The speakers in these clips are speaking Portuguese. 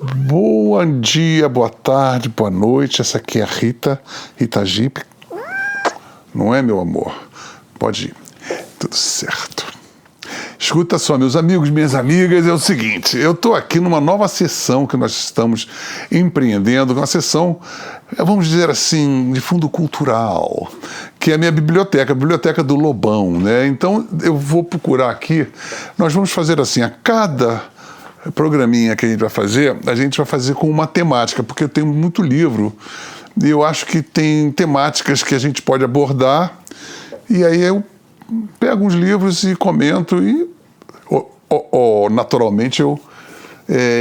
Bom dia, boa tarde, boa noite. Essa aqui é a Rita Jeep. Não é, meu amor? Pode ir. Tudo certo. Escuta só, meus amigos, minhas amigas, é o seguinte, eu estou aqui numa nova sessão que nós estamos empreendendo, uma sessão, vamos dizer assim, de fundo cultural, que é a minha biblioteca, a biblioteca do Lobão, né? Então, eu vou procurar aqui, nós vamos fazer assim, a cada programinha que a gente vai fazer com uma temática, porque eu tenho muito livro e eu acho que tem temáticas que a gente pode abordar e aí eu pego uns livros e comento e naturalmente eu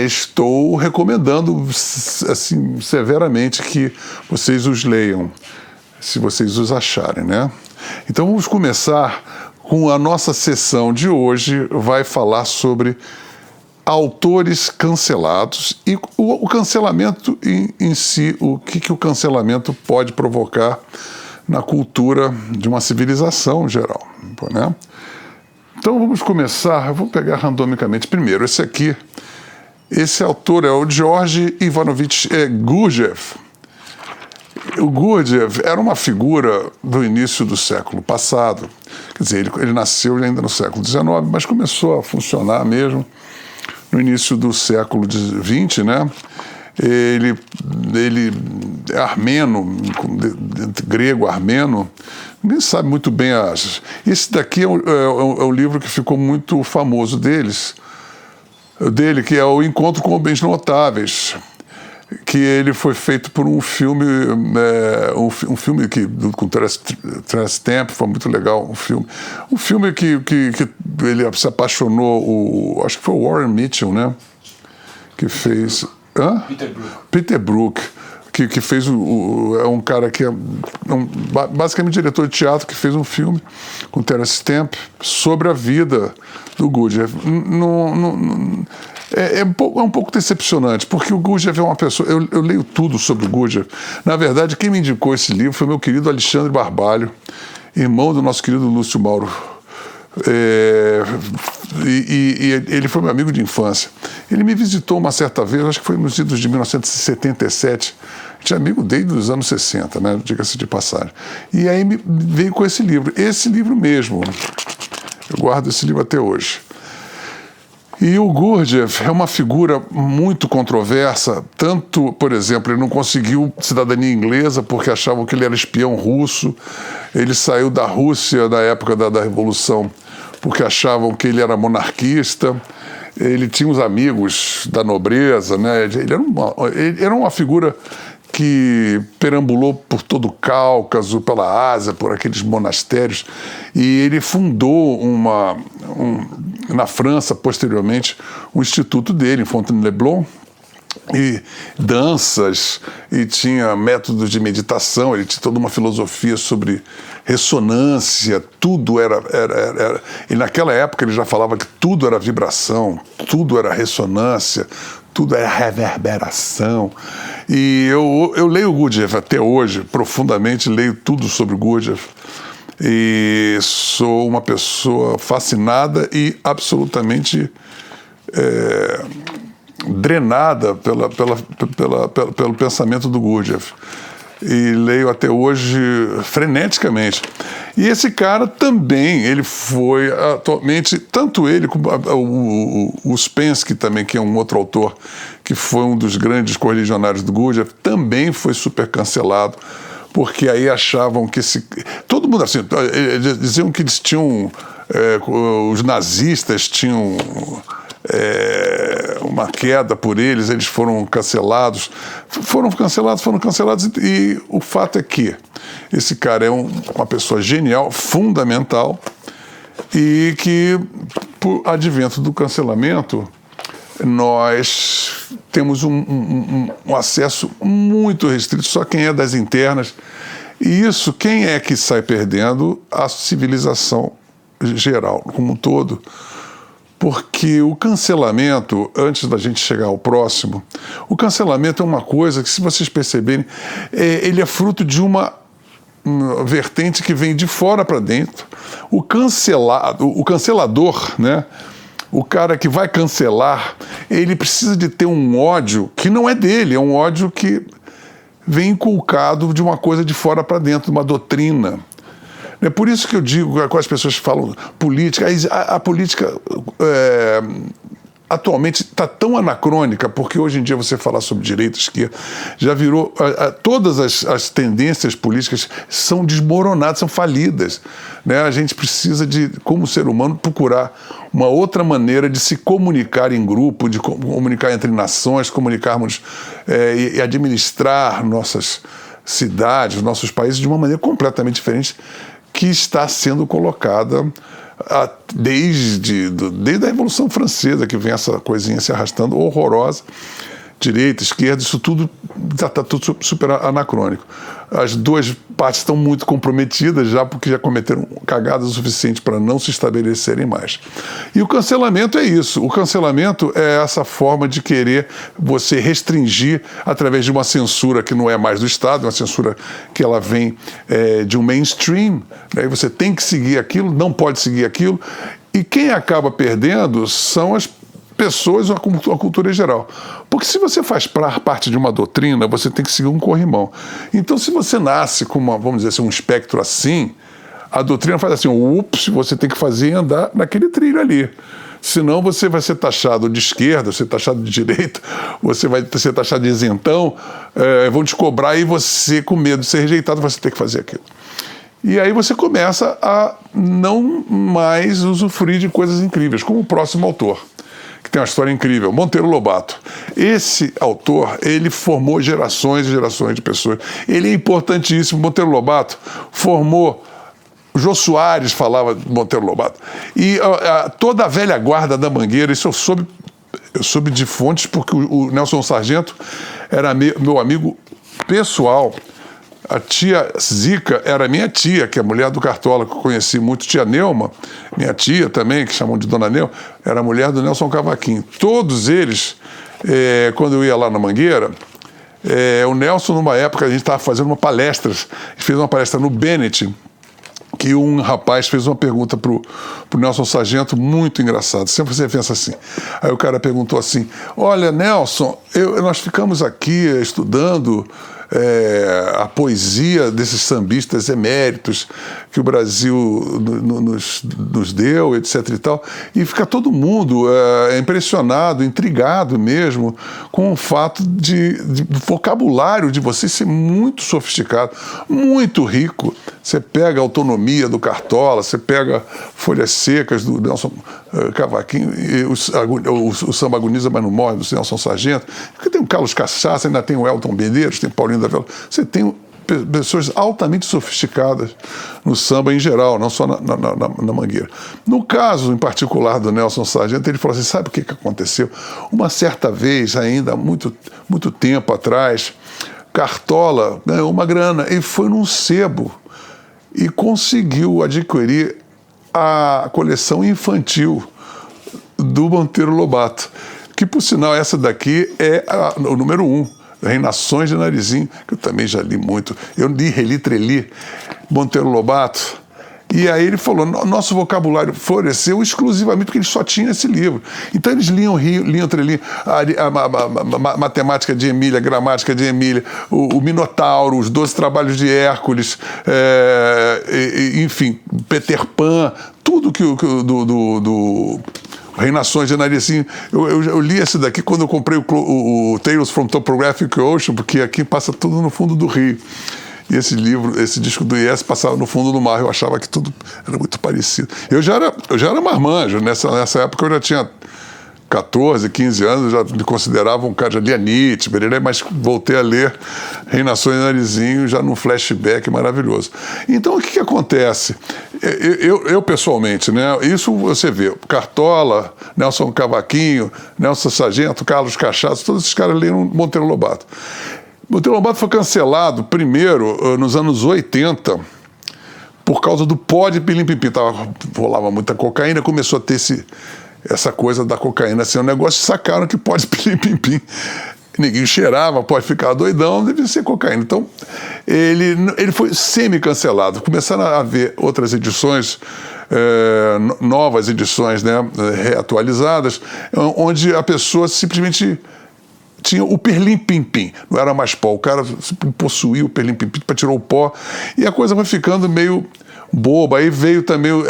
estou recomendando assim severamente que vocês os leiam, se vocês os acharem, né? Então vamos começar com a nossa sessão de hoje, vai falar sobre autores cancelados e o cancelamento em si, o que o cancelamento pode provocar na cultura de uma civilização geral, né? Então vamos começar, eu vou pegar randomicamente primeiro, esse autor é o Georgi Ivanovich Gurdjieff. O Gurdjieff era uma figura do início do século passado, quer dizer, ele nasceu ainda no século XIX, mas começou a funcionar mesmo no início do século XX, né? Ele é armeno, grego armeno, ninguém sabe muito bem Esse daqui é o livro que ficou muito famoso dele, que é o Encontro com Homens Notáveis, que ele foi feito por um filme, um filme com Terence Stamp, foi muito legal, um filme que ele se apaixonou, acho que foi o Warren Mitchell, né? Que fez... Peter Brook, que fez é um cara que é basicamente diretor de teatro, que fez um filme com Terence Stamp sobre a vida do Gurdjieff. É um pouco decepcionante, porque o Gurdjieff é uma pessoa... Eu leio tudo sobre o Gurdjieff. Na verdade, quem me indicou esse livro foi meu querido Alexandre Barbalho, irmão do nosso querido Lúcio Mauro. E ele foi meu amigo de infância. Ele me visitou uma certa vez, acho que foi nos idos de 1977. A gente é amigo desde os anos 60, né? Diga-se de passagem. E aí veio com esse livro mesmo. Eu guardo esse livro até hoje. E o Gurdjieff é uma figura muito controversa, tanto, por exemplo, ele não conseguiu cidadania inglesa porque achavam que ele era espião russo, ele saiu da Rússia na época da Revolução porque achavam que ele era monarquista, ele tinha os amigos da nobreza, né? Ele era uma figura que perambulou por todo o Cáucaso, pela Ásia, por aqueles monastérios, e ele fundou na França, posteriormente, um instituto dele, em Fontainebleau, e danças, e tinha métodos de meditação, ele tinha toda uma filosofia sobre ressonância, tudo era... E naquela época ele já falava que tudo era vibração, tudo era ressonância, tudo era reverberação. E eu leio o Gurdjieff até hoje, profundamente, leio tudo sobre o Gurdjieff. E sou uma pessoa fascinada e absolutamente drenada pelo pensamento do Gurdjieff. E leio até hoje freneticamente. E esse cara também, ele foi atualmente, tanto ele como o Ouspensky também, que é um outro autor, que foi um dos grandes correligionários do Gurdjieff, também foi super cancelado, porque aí achavam que todo mundo assim, diziam que eles tinham, os nazistas tinham uma queda por eles foram cancelados. Foram cancelados e o fato é que esse cara é uma pessoa genial, fundamental, e que, por advento do cancelamento, nós temos um acesso muito restrito, só quem é das internas. E isso, quem é que sai perdendo? A civilização geral, como um todo. Porque o cancelamento, antes da gente chegar ao próximo, o cancelamento é uma coisa que, se vocês perceberem, ele é fruto de uma vertente que vem de fora para dentro. O cancelador, né, o cara que vai cancelar, ele precisa de ter um ódio que não é dele, é um ódio que vem inculcado de uma coisa de fora para dentro, de uma doutrina. É por isso que eu digo, com as pessoas que falam política, a política atualmente está tão anacrônica, porque hoje em dia você falar sobre direita, esquerda, já virou... todas as tendências políticas são desmoronadas, são falidas. Né? A gente precisa de, como ser humano, procurar uma outra maneira de se comunicar em grupo, de comunicar entre nações, comunicarmos e administrar nossas cidades, nossos países de uma maneira completamente diferente que está sendo colocada desde a Revolução Francesa, que vem essa coisinha se arrastando, horrorosa. Direita, esquerda, isso tudo está tudo super anacrônico. As duas partes estão muito comprometidas já, porque já cometeram cagadas o suficiente para não se estabelecerem mais. E o cancelamento é isso. O cancelamento é essa forma de querer você restringir através de uma censura que não é mais do Estado, uma censura que ela vem de um mainstream, né? Você tem que seguir aquilo, não pode seguir aquilo, e quem acaba perdendo são as pessoas ou a cultura em geral. Porque se você faz parte de uma doutrina, você tem que seguir um corrimão. Então, se você nasce com vamos dizer assim, um espectro assim, a doutrina faz assim, ups, você tem que fazer e andar naquele trilho ali. Senão você vai ser taxado de esquerda, você ser taxado de direita, você vai ser taxado de isentão, vão te cobrar e você, com medo de ser rejeitado, você tem que fazer aquilo. E aí você começa a não mais usufruir de coisas incríveis, como o próximo autor, que tem uma história incrível, Monteiro Lobato. Esse autor, ele formou gerações e gerações de pessoas. Ele é importantíssimo. Monteiro Lobato formou... Jô Soares falava de Monteiro Lobato. E toda a velha guarda da Mangueira, isso eu soube de fontes, porque o Nelson Sargento era meu amigo pessoal. A tia Zica era minha tia, que é a mulher do Cartola, que eu conheci muito. Tia Neuma, minha tia também, que chamam de Dona Neuma, era a mulher do Nelson Cavaquinho. Todos eles, quando eu ia lá na Mangueira, o Nelson, numa época, a gente estava fazendo uma palestra, a gente fez uma palestra no Bennett, que um rapaz fez uma pergunta pro Nelson Sargento muito engraçado. Sempre você pensa assim. Aí o cara perguntou assim, olha, Nelson, nós ficamos aqui estudando a poesia desses sambistas eméritos que o Brasil nos deu, etc. e tal, e fica todo mundo impressionado, intrigado mesmo com o fato do vocabulário de vocês ser muito sofisticado, muito rico. Você pega a autonomia do Cartola, você pega Folhas Secas do Nelson Cavaquinho, e o Samba Agoniza, mas não morre, do Nelson Sargento, porque tem o Carlos Cachaça, ainda tem o Elton Medeiros, tem Paulinho da Vela. Você tem pessoas altamente sofisticadas no samba em geral, não só na Mangueira. No caso, em particular, do Nelson Sargento, ele falou assim, sabe o que aconteceu? Uma certa vez, ainda há muito tempo atrás, Cartola ganhou uma grana e foi num sebo e conseguiu adquirir a coleção infantil do Monteiro Lobato, que, por sinal, essa daqui é o número 1, Reinações de Narizinho, que eu também já li muito. Eu reli, treli, Monteiro Lobato. E aí ele falou, nosso vocabulário floresceu exclusivamente porque ele só tinha esse livro. Então eles liam, treliam, a matemática de Emília, a gramática de Emília, o Minotauro, os 12 trabalhos de Hércules, enfim, Peter Pan, tudo do Reinações de Narizinho. Eu li esse daqui quando eu comprei o Tales from Topographic Ocean, porque aqui passa tudo no fundo do rio. E esse disco do IES passava no fundo do mar, eu achava que tudo era muito parecido. Eu já era marmanjo, nessa época eu já tinha 14, 15 anos, eu já me considerava um cara, já lia Nietzsche, mas voltei a ler Reinações de Narizinho já num flashback maravilhoso. Então o que acontece? Eu pessoalmente, né, isso você vê, Cartola, Nelson Cavaquinho, Nelson Sargento, Carlos Cachaça, todos esses caras leram Monteiro Lobato. Monteiro Lobato foi cancelado primeiro nos anos 80 por causa do pó de pilim-pim-pim. Rolava muita cocaína, começou a ter essa coisa da cocaína ser um negócio, sacaram que pó de pilim-pim-pim. Ninguém cheirava, pode ficar doidão, devia ser cocaína. Então, ele foi semi-cancelado. Começaram a haver outras edições novas edições, né, reatualizadas, onde a pessoa simplesmente tinha o perlim-pim-pim, não era mais pó, o cara possuía o perlim-pim-pim para tirar o pó, e a coisa vai ficando meio boba. Aí veio também o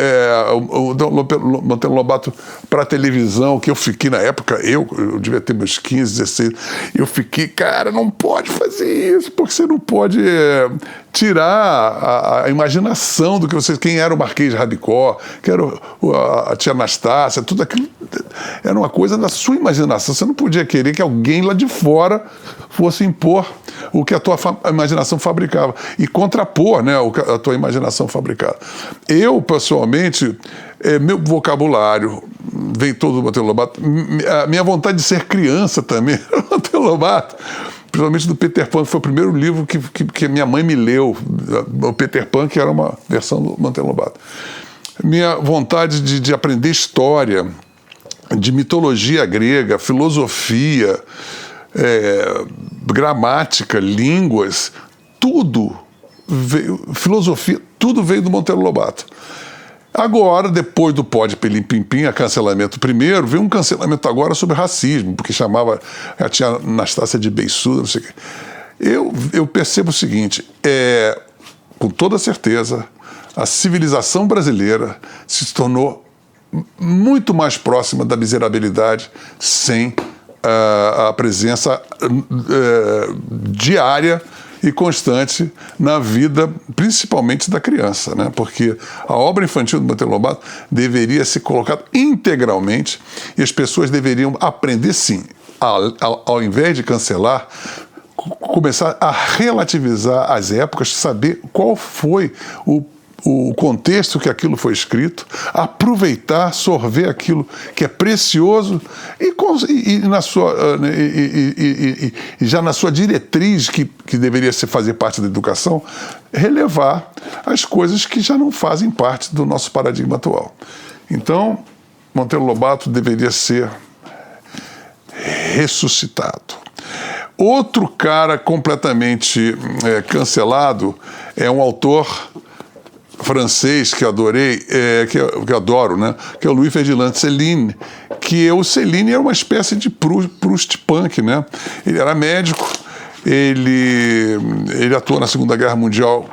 Monteiro Lobato para televisão, que eu fiquei na época, eu devia ter meus 15, 16, eu fiquei, cara, não pode fazer isso, porque você não pode tirar a imaginação do que você... Quem era o Marquês de Rabicó, que era a tia Anastácia, tudo aquilo era uma coisa da sua imaginação. Você não podia querer que alguém lá de fora fosse impor o que a tua imaginação fabricava e contrapor, né, o que a tua imaginação fabricava. Eu, pessoalmente, meu vocabulário vem todo do Monteiro Lobato, a minha vontade de ser criança também, Monteiro Lobato, principalmente do Peter Pan, que foi o primeiro livro que minha mãe me leu, o Peter Pan, que era uma versão do Monteiro Lobato. Minha vontade de aprender história, de mitologia grega, filosofia, gramática, línguas, tudo veio, filosofia, tudo veio do Monteiro Lobato. Agora, depois do pó de Perlim-Pim-Pim, cancelamento primeiro, veio um cancelamento agora sobre racismo, porque chamava a tia Anastácia de beiçuda, não sei o quê. Eu percebo o seguinte, com toda certeza, a civilização brasileira se tornou muito mais próxima da miserabilidade sem a presença diária e constante na vida, principalmente da criança, né? Porque a obra infantil do Monteiro Lobato deveria ser colocada integralmente e as pessoas deveriam aprender, sim, ao invés de cancelar, começar a relativizar as épocas, saber qual foi o contexto que aquilo foi escrito, aproveitar, sorver aquilo que é precioso e já na sua diretriz, que deveria fazer parte da educação, relevar as coisas que já não fazem parte do nosso paradigma atual. Então, Monteiro Lobato deveria ser ressuscitado. Outro cara completamente cancelado é um autor francês que eu adorei, que eu adoro, né? Que é o Louis Ferdinand Céline, que o Céline era uma espécie de Proust punk, né? Ele era médico, ele atuou na Segunda Guerra Mundial,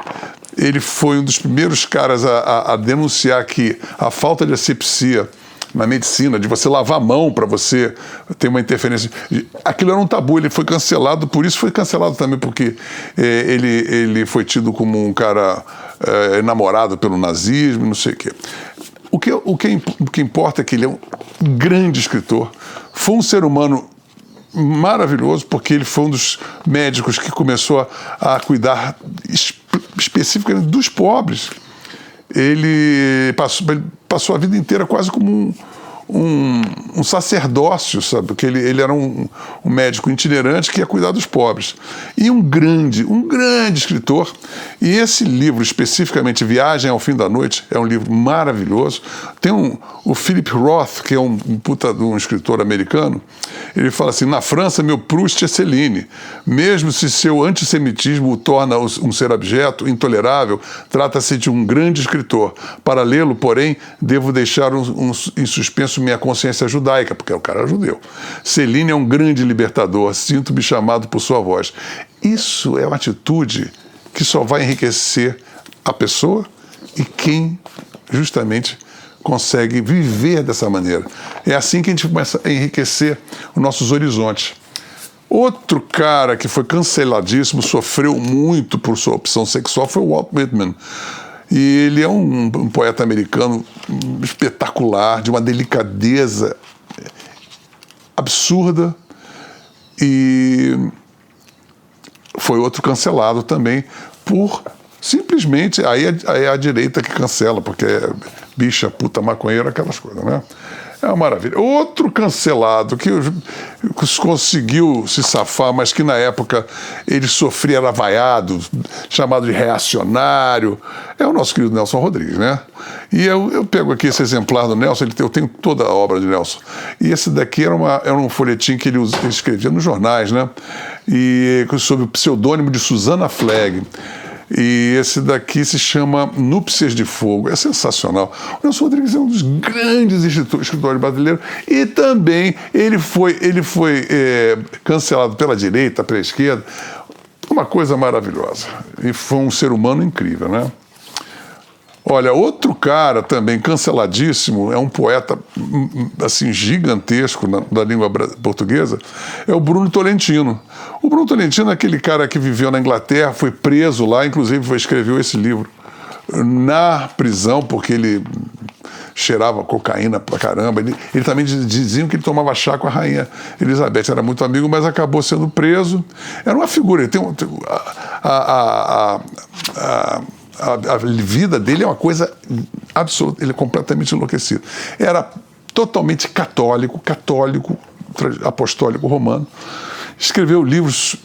ele foi um dos primeiros caras a denunciar que a falta de asepsia na medicina, de você lavar a mão para você ter uma interferência. Aquilo era um tabu, ele foi cancelado, por isso foi cancelado também, porque ele foi tido como um cara enamorado pelo nazismo, não sei o quê. O que importa é que ele é um grande escritor, foi um ser humano maravilhoso, porque ele foi um dos médicos que começou a cuidar especificamente dos pobres. Ele passou a vida inteira quase como um sacerdócio, sabe? Porque ele era um médico itinerante que ia cuidar dos pobres. E um grande escritor. E esse livro, especificamente Viagem ao Fim da Noite, é um livro maravilhoso. Tem o Philip Roth, que é um puta de um escritor americano, ele fala assim: na França, meu Proust é Céline. Mesmo se seu antissemitismo o torna um ser abjeto, intolerável, trata-se de um grande escritor. Para lê-lo, porém, devo deixar em suspenso minha consciência judaica, porque o cara era judeu. Céline é um grande libertador, sinto-me chamado por sua voz. Isso é uma atitude que só vai enriquecer a pessoa e quem justamente consegue viver dessa maneira. É assim que a gente começa a enriquecer os nossos horizontes. Outro cara que foi canceladíssimo, sofreu muito por sua opção sexual, foi o Walt Whitman. E ele é um poeta americano espetacular, de uma delicadeza absurda, e foi outro cancelado também por simplesmente, aí é a direita que cancela, porque é bicha, puta, maconheira, aquelas coisas, né? É uma maravilha. Outro cancelado que conseguiu se safar, mas que na época ele sofria, era vaiado, chamado de reacionário, é o nosso querido Nelson Rodrigues, né? E eu pego aqui esse exemplar do Nelson, eu tenho toda a obra de Nelson. E esse daqui era um folhetim que ele escrevia nos jornais, né? E sob o pseudônimo de Susana Flegg. E esse daqui se chama Núpcias de Fogo. É sensacional. O Nelson Rodrigues é um dos grandes escritores brasileiros e também ele foi cancelado pela direita, pela esquerda. Uma coisa maravilhosa. E foi um ser humano incrível, né? Olha, outro cara também canceladíssimo, é um poeta assim gigantesco da língua portuguesa, é o Bruno Tolentino. O Bruno Tolentino é aquele cara que viveu na Inglaterra, foi preso lá, inclusive escreveu esse livro na prisão, porque ele cheirava cocaína pra caramba. Ele também diziam que ele tomava chá com a rainha Elizabeth, era muito amigo, mas acabou sendo preso. Era uma figura, ele tem a vida dele é uma coisa absoluta, ele é completamente enlouquecido. Era totalmente católico, apostólico romano, escreveu livros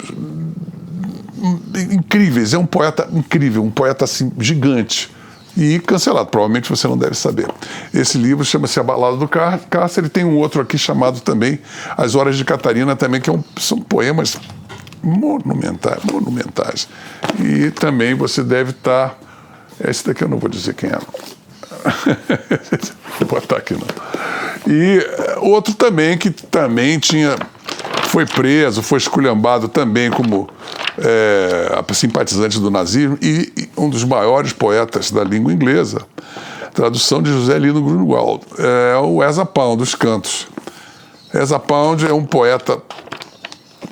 incríveis, é um poeta incrível, um poeta assim, gigante, e cancelado, provavelmente você não deve saber. Esse livro chama-se A Balada do Cárcere, tem um outro aqui chamado também As Horas de Catarina, também, que são poemas monumentais. E também você deve estar... Esse daqui eu não vou dizer quem é. Vou botar aqui, não. E outro também, que também foi preso, foi esculhambado também como simpatizante do nazismo e um dos maiores poetas da língua inglesa, tradução de José Lino Grunewald, é o Ezra Pound, dos Cantos. Ezra Pound é um poeta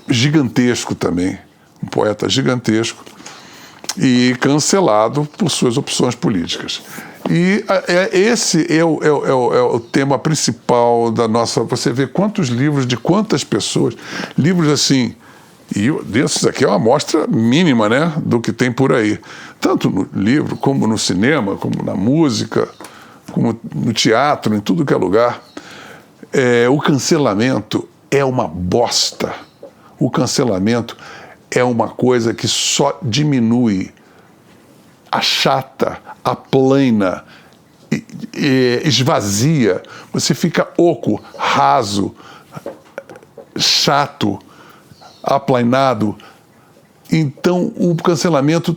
gigantesco também, um poeta gigantesco, e cancelado por suas opções políticas. E esse é o tema principal da nossa... Você vê quantos livros de quantas pessoas, livros assim, e desses aqui é uma amostra mínima, né, do que tem por aí. Tanto no livro, como no cinema, como na música, como no teatro, em tudo que é lugar. O cancelamento é uma bosta. O cancelamento é uma coisa que só diminui, achata, aplana, esvazia. Você fica oco, raso, chato, aplanado. Então, o cancelamento...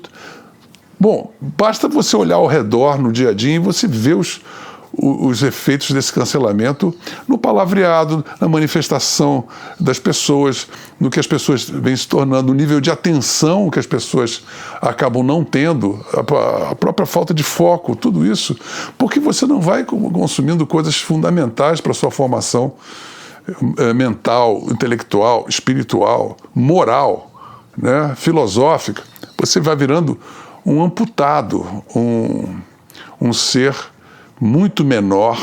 Bom, basta você olhar ao redor no dia a dia e você vê os efeitos desse cancelamento no palavreado, na manifestação das pessoas, no que as pessoas vêm se tornando, o nível de atenção que as pessoas acabam não tendo, a própria falta de foco, tudo isso, porque você não vai consumindo coisas fundamentais para a sua formação mental, intelectual, espiritual, moral, né, filosófica. Você vai virando um amputado, um ser muito menor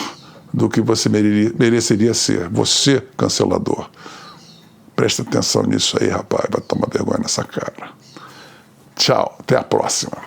do que você mereceria ser. Você, cancelador. Presta atenção nisso aí, rapaz. Vai tomar vergonha nessa cara. Tchau. Até a próxima.